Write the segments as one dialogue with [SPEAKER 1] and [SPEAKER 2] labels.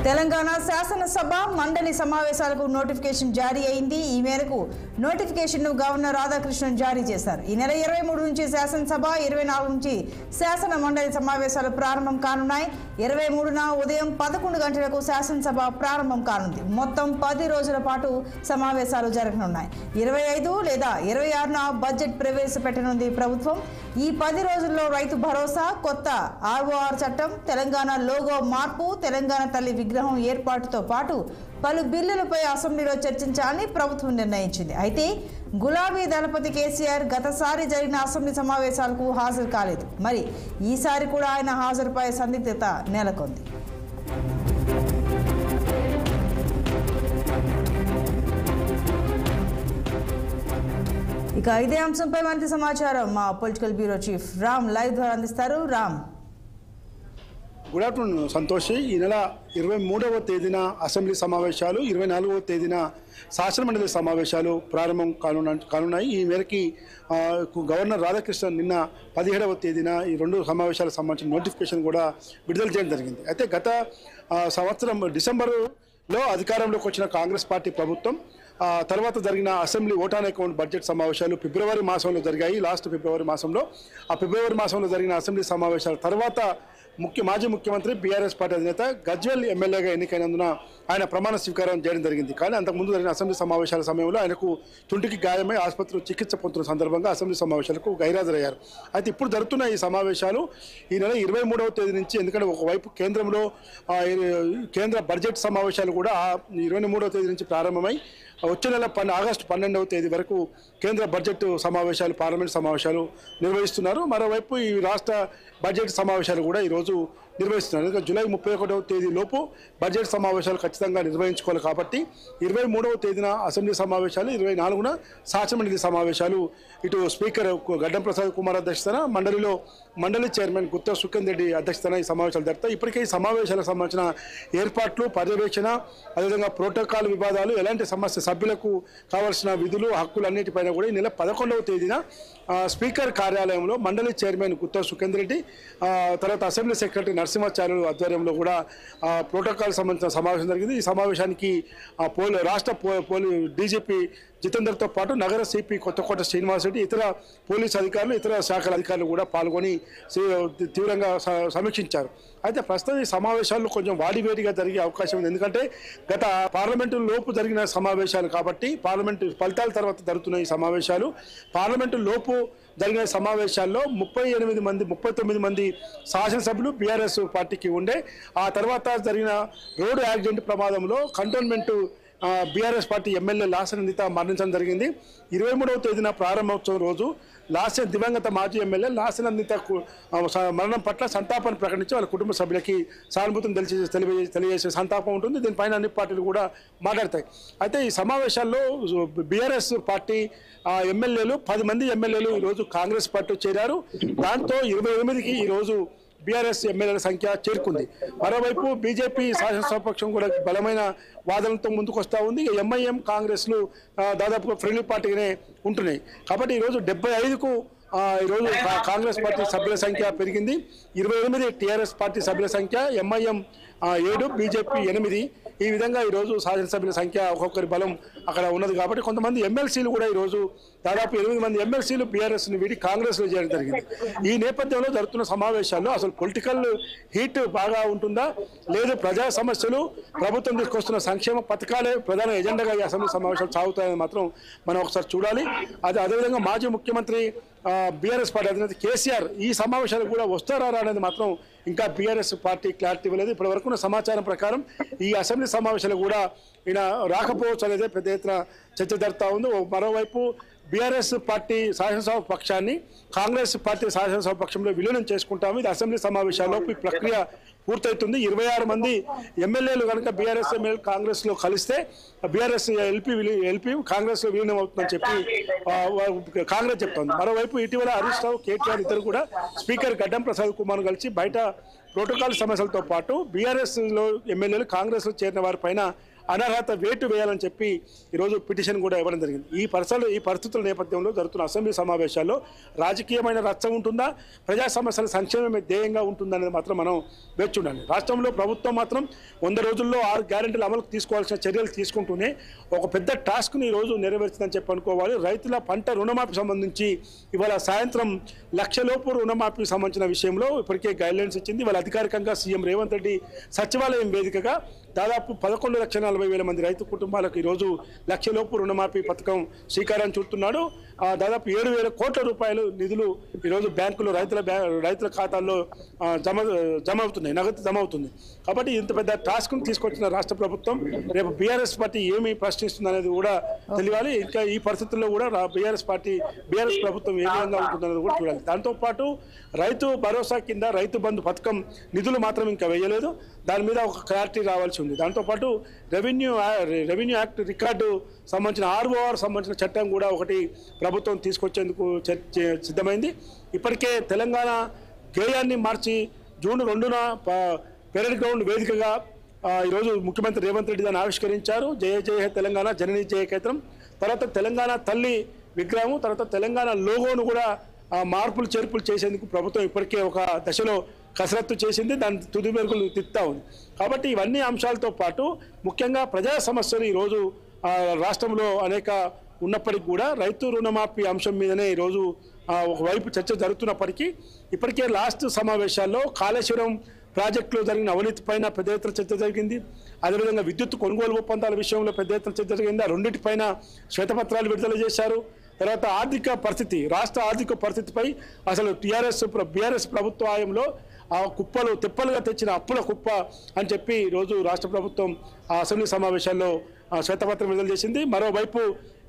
[SPEAKER 1] తెలంగాణ శాసనసభ మండలి సమావేశాలకు నోటిఫికేషన్ జారీ అయింది. ఈ మేరకు నోటిఫికేషన్ను గవర్నర్ రాధాకృష్ణన్ జారీ చేశారు. ఈ నెల 23 నుంచి శాసనసభ, 24 నుంచి శాసన మండలి సమావేశాలు ప్రారంభం కానున్నాయి. 23న ఉదయం 11 గంటలకు శాసనసభ ప్రారంభం కానుంది. మొత్తం 10 రోజుల పాటు సమావేశాలు జరగనున్నాయి. 25 లేదా 26న బడ్జెట్ ప్రవేశపెట్టనుంది ప్రభుత్వం. ఈ 10 రోజుల్లో రైతు భరోసా, కొత్త ROR చట్టం, తెలంగాణ లోగో మార్పు, తెలంగాణ తల్లి విగ్రహం ఏర్పాటుతో పాటు పలు బిల్లులపై అసెంబ్లీలో చర్చించాలని ప్రభుత్వం నిర్ణయించింది. అయితే గులాబీ దళపతి కేసీఆర్ గతసారి జరిగిన అసెంబ్లీ సమావేశాలకు హాజరు కాలేదు. మరి ఈసారి కూడా ఆయన హాజరుపై సందిగ్ధత నెలకొంది. ఇక ఇదే అంశంపై మరింత సమాచారం మా political bureau chief Ram live ద్వారా అందిస్తారు. Ram,
[SPEAKER 2] good afternoon Santoshi. ఈ నెల 23వ తేదీన అసెంబ్లీ సమావేశాలు, 24వ తేదీన శాసనమండలి సమావేశాలు ప్రారంభం కానున్నాయి. ఈ మేరకి గవర్నర్ రాధాకృష్ణన్ నిన్న 17వ తేదీన ఈ 2 సమావేశాలకు సంబంధించిన నోటిఫికేషన్ కూడా విడుదల చేయడం జరిగింది. అయితే గత సంవత్సరం డిసెంబరులో అధికారంలోకి వచ్చిన కాంగ్రెస్ పార్టీ ప్రభుత్వం తర్వాత జరిగిన assembly vote on account budget సమావేశాలు ఫిబ్రవరి మాసంలో జరిగాయి. లాస్ట్ ఫిబ్రవరి మాసంలో ఫిబ్రవరి మాసంలో జరిగిన అసెంబ్లీ సమావేశాల తర్వాత మాజీ ముఖ్యమంత్రి బీఆర్ఎస్ పార్టీ అధినేత గజ్వేల్ ఎమ్మెల్యేగా ఎన్నికైనందున ఆయన ప్రమాణ స్వీకారం చేయడం జరిగింది. కానీ అంతకుముందు జరిగిన అసెంబ్లీ సమావేశాల సమయంలో ఆయనకు తుంటికి గాయమై ఆసుపత్రిలో చికిత్స పొందుతున్న సందర్భంగా అసెంబ్లీ సమావేశాలకు గైరాజరయ్యారు. అయితే ఇప్పుడు జరుగుతున్న ఈ సమావేశాలు ఈ నెల 23వ తేదీ నుంచి, ఎందుకంటే ఒకవైపు కేంద్రంలో కేంద్ర బడ్జెట్ సమావేశాలు కూడా 23వ తేదీ నుంచి ప్రారంభమై వచ్చే నెల ఆగస్టు 12వ తేదీ వరకు కేంద్ర బడ్జెట్ సమావేశాలు, పార్లమెంట్ సమావేశాలు నిర్వహిస్తున్నారు. మరోవైపు ఈ రాష్ట్ర బడ్జెట్ సమావేశాలు కూడా ఈరోజు నిర్వహిస్తున్నారు. ఎందుకంటే జూలై 31వ తేదీ లోపు బడ్జెట్ సమావేశాలు ఖచ్చితంగా నిర్వహించుకోవాలి. కాబట్టి 23వ తేదీన అసెంబ్లీ సమావేశాలు, 24న శాసనమండలి సమావేశాలు, ఇటు స్పీకర్ గడ్డం ప్రసాద్ కుమార్ అధ్యక్షతన, మండలి చైర్మన్ గుత్తా సుఖేందర్ రెడ్డి అధ్యక్షతన ఈ సమావేశాలు జరుగుతాయి. ఇప్పటికే ఈ సమావేశాలకు సంబంధించిన ఏర్పాట్లు, పర్యవేక్షణ, అదేవిధంగా ప్రోటోకాల్ వివాదాలు, ఎలాంటి సమస్య, సభ్యులకు కావాల్సిన విధులు, హక్కులు అన్నిటిపైన కూడా ఈ నెల 11వ తేదీన స్పీకర్ కార్యాలయంలో మండలి చైర్మన్ గుత్తా సుఖేందర్ రెడ్డి, తర్వాత అసెంబ్లీ సెక్రటరీ నరసింహాచార్యులు ఆధ్వర్యంలో కూడా ప్రోటోకాల్ సంబంధించిన సమావేశం జరిగింది. ఈ సమావేశానికి రాష్ట్ర డీజీపీ జితేందర్తో పాటు నగర సిపి కొత్తకోట శ్రీనివాసరెడ్డి, ఇతర పోలీసు అధికారులు, ఇతర శాఖల అధికారులు కూడా పాల్గొని తీవ్రంగా సమీక్షించారు. అయితే ప్రస్తుతం ఈ సమావేశాలు కొంచెం వాడివేడిగా జరిగే అవకాశం ఉంది. ఎందుకంటే గత పార్లమెంటు లోపు జరిగిన సమావేశాలు కాబట్టి, పార్లమెంటు ఫలితాల తర్వాత జరుగుతున్న ఈ సమావేశాలు, పార్లమెంటు లోపు జరిగిన సమావేశాల్లో 39 మంది శాసనసభ్యులు బీఆర్ఎస్ పార్టీకి ఉండే. ఆ తర్వాత జరిగిన రోడ్డు యాక్సిడెంట్ ప్రమాదంలో కంటోన్మెంటు బీఆర్ఎస్ పార్టీ ఎమ్మెల్యే లాసనందిత మరణించడం జరిగింది. 23వ తేదీన ప్రారంభోత్సవం రోజు దివంగత మాజీ ఎమ్మెల్యే లాసనందిత మరణం పట్ల సంతాపాన్ని ప్రకటించి వాళ్ళ కుటుంబ సభ్యులకి సానుభూతిని తెలియజేసే సంతాపం ఉంటుంది. దీనిపైన అన్ని పార్టీలు కూడా మాట్లాడతాయి. అయితే ఈ సమావేశాల్లో బీఆర్ఎస్ పార్టీ ఎమ్మెల్యేలు 10 మంది ఎమ్మెల్యేలు ఈరోజు కాంగ్రెస్ పార్టీ చేరారు. దాంతో 28కి ఈరోజు బీఆర్ఎస్ ఎమ్మెల్యేల సంఖ్య చేరుకుంది. మరోవైపు బీజేపీ శాసనసభాపక్షం కూడా బలమైన వాదనలతో ముందుకు వస్తూ ఉంది. ఎంఐఎం, కాంగ్రెస్లు దాదాపుగా ఫ్రెండ్లీ పార్టీగానే ఉంటున్నాయి. కాబట్టి ఈరోజు 75కు ఈరోజు కాంగ్రెస్ పార్టీ సభ్యుల సంఖ్య పెరిగింది. 28 టీఆర్ఎస్ పార్టీ సభ్యుల సంఖ్య, ఎంఐఎం 7, బీజేపీ 8. ఈ విధంగా ఈరోజు శాసనసభ్యుల సంఖ్య ఒక్కొక్కరి బలం అక్కడ ఉన్నది. కాబట్టి కొంతమంది ఎమ్మెల్సీలు కూడా ఈరోజు దాదాపు 8 మంది ఎమ్మెల్సీలు బీఆర్ఎస్ని వీడి కాంగ్రెస్లో చేయడం జరిగింది. ఈ నేపథ్యంలో జరుగుతున్న సమావేశాల్లో అసలు పొలిటికల్ హీట్ బాగా ఉంటుందా, లేదు ప్రజా సమస్యలు, ప్రభుత్వం తీసుకొస్తున్న సంక్షేమ పథకాలే ప్రధాన ఎజెండాగా ఈ అసెంబ్లీ సమావేశాలు సాగుతాయని మాత్రం మనం ఒకసారి చూడాలి. అదేవిధంగా మాజీ ముఖ్యమంత్రి బీఆర్ఎస్ పార్టీ అధినేత కేసీఆర్ ఈ సమావేశాలకు కూడా వస్తారా అనేది మాత్రం ఇంకా బీఆర్ఎస్ పార్టీ క్లారిటీ ఇవ్వలేదు. ఇప్పటి వరకున్న సమాచారం ప్రకారం ఈ అసెంబ్లీ సమావేశాలు కూడా ఈయన రాకపోవచ్చు అనేది పెద్ద ఎత్తున చర్చ జరుగుతూ ఉంది. మరోవైపు బీఆర్ఎస్ పార్టీ శాసనసభ పక్షాన్ని కాంగ్రెస్ పార్టీ శాసనసభ పక్షంలో విలీనం చేసుకుంటాము. ఇది అసెంబ్లీ సమావేశాల్లోపు ఈ ప్రక్రియ పూర్తవుతుంది. 26 మంది ఎమ్మెల్యేలు కనుక బీఆర్ఎస్ ఎమ్మెల్యే కాంగ్రెస్లో కలిస్తే బీఆర్ఎస్ ఎల్పీ కాంగ్రెస్లో విలీనం అవుతుందని చెప్పి కాంగ్రెస్ చెప్తోంది. మరోవైపు ఇటీవల హరీష్ రావు, కేటీఆర్ ఇద్దరు కూడా స్పీకర్ గడ్డం ప్రసాద్ కుమార్ కలిసి బయట ప్రోటోకాల్ సమస్యలతో పాటు బీఆర్ఎస్లో ఎమ్మెల్యేలు కాంగ్రెస్లో చేరిన వారిపైన అనర్హత వేటు వేయాలని చెప్పి ఈరోజు పిటిషన్ కూడా ఇవ్వడం జరిగింది. ఈ పరిస్థితుల నేపథ్యంలో జరుగుతున్న అసెంబ్లీ సమావేశాల్లో రాజకీయమైన రచ్చ ఉంటుందా, ప్రజా సమస్యల సంక్షేమమే ధ్యేయంగా ఉంటుందనేది మాత్రం మనం వేచి చూడాలి. రాష్ట్రంలో ప్రభుత్వం మాత్రం 100 రోజుల్లో 6 గ్యారెంటీల అమలుకు తీసుకోవాల్సిన చర్యలు తీసుకుంటూనే ఒక పెద్ద టాస్క్ని ఈరోజు నెరవేర్చిందని చెప్పి అనుకోవాలి. రైతుల పంట రుణమాఫీ సంబంధించి ఇవాళ సాయంత్రం 1 లక్షలోపు రుణమాఫీకి సంబంధించిన విషయంలో ఇప్పటికే గైడ్లైన్స్ ఇచ్చింది. వాళ్ళ అధికారికంగా సీఎం రేవంత్ రెడ్డి సచివాలయం వేదికగా దాదాపు 11,40,000 మంది రైతు కుటుంబాలకు ఈరోజు 1 లక్షలోపు రుణమాఫీ పథకం శ్రీకారం చుడుతున్నాడు. దాదాపు 7,000 కోట్ల రూపాయలు నిధులు ఈరోజు బ్యాంకులు రైతుల ఖాతాల్లో జమ అవుతున్నాయి, నగదు జమ అవుతుంది. కాబట్టి ఇంత పెద్ద టాస్క్ను తీసుకొచ్చిన రాష్ట్ర ప్రభుత్వం రేపు బీఆర్ఎస్ పార్టీ ఏమి ప్రశ్నిస్తుంది అనేది కూడా తెలియాలి. ఇంకా ఈ పరిస్థితుల్లో కూడా బీఆర్ఎస్ ప్రభుత్వం ఏ విధంగా ఉంటుందనేది కూడా చూడాలి. దాంతోపాటు రైతు భరోసా కింద రైతు బంధు పథకం నిధులు మాత్రం ఇంకా వేయలేదు. దాని మీద ఒక క్లారిటీ రావాల్సి ఉంది. దాంతోపాటు రెవెన్యూ యాక్ట్ రికార్డు సంబంధించిన ROR సంబంధించిన చట్టం కూడా ఒకటి ప్రభుత్వం తీసుకొచ్చేందుకు సిద్ధమైంది. ఇప్పటికే తెలంగాణ గేయాన్ని మార్చి జూన్ 2న పెరేడ్ గ్రౌండ్ వేదికగా ఈరోజు ముఖ్యమంత్రి రేవంత్ రెడ్డి దాన్ని ఆవిష్కరించారు. జయ జయ తెలంగాణ జననీ జయ కేంద్రం, తర్వాత తెలంగాణ తల్లి విగ్రహం, తర్వాత తెలంగాణ లోగోను కూడా మార్పులు చేర్పులు చేసేందుకు ప్రభుత్వం ఇప్పటికే ఒక దశలో కసరత్తు చేసింది. దాని తుది మెరుగులు తిత్తా ఉంది. కాబట్టి ఇవన్నీ అంశాలతో పాటు ముఖ్యంగా ప్రజా సమస్యలు ఈరోజు రాష్ట్రంలో అనేక ఉన్నప్పటికీ కూడా రైతు రుణమాఫీ అంశం మీదనే ఈరోజు ఒకవైపు చర్చ జరుగుతున్నప్పటికీ ఇప్పటికే లాస్ట్ సమావేశాల్లో కాళేశ్వరం ప్రాజెక్టులో జరిగిన అవినీతి పైన పెద్ద ఎత్తున చర్చ జరిగింది. అదేవిధంగా విద్యుత్ కొనుగోలు ఒప్పందాల విషయంలో పెద్ద ఎత్తున చర్చ జరిగింది. ఆ రెండింటిపైన శ్వేతపత్రాలు విడుదల చేశారు. తర్వాత రాష్ట్ర ఆర్థిక పరిస్థితిపై అసలు బీఆర్ఎస్ ప్రభుత్వ హయాంలో ఆ కుప్పలు తెప్పలుగా తెచ్చిన అప్పుల కుప్ప అని చెప్పి ఈరోజు రాష్ట్ర ప్రభుత్వం ఆ అసెంబ్లీ సమావేశాల్లో శ్వేతపత్రం విడుదల చేసింది. మరోవైపు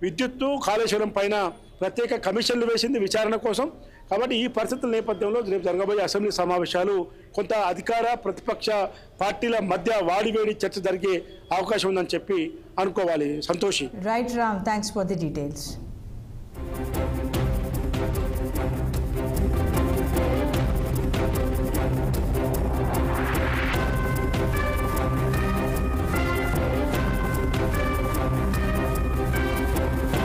[SPEAKER 2] విద్యుత్తు కాళేశ్వరం పైన ప్రత్యేక కమిషన్లు వేసింది విచారణ కోసం. కాబట్టి ఈ పరిస్థితుల నేపథ్యంలో రేపు జరగబోయే అసెంబ్లీ సమావేశాలు కొంత అధికార ప్రతిపక్ష పార్టీల మధ్య వాడివేడి చర్చ జరిగే అవకాశం ఉందని చెప్పి అనుకోవాలి. Santoshi.
[SPEAKER 1] Right Ram, thanks for the details.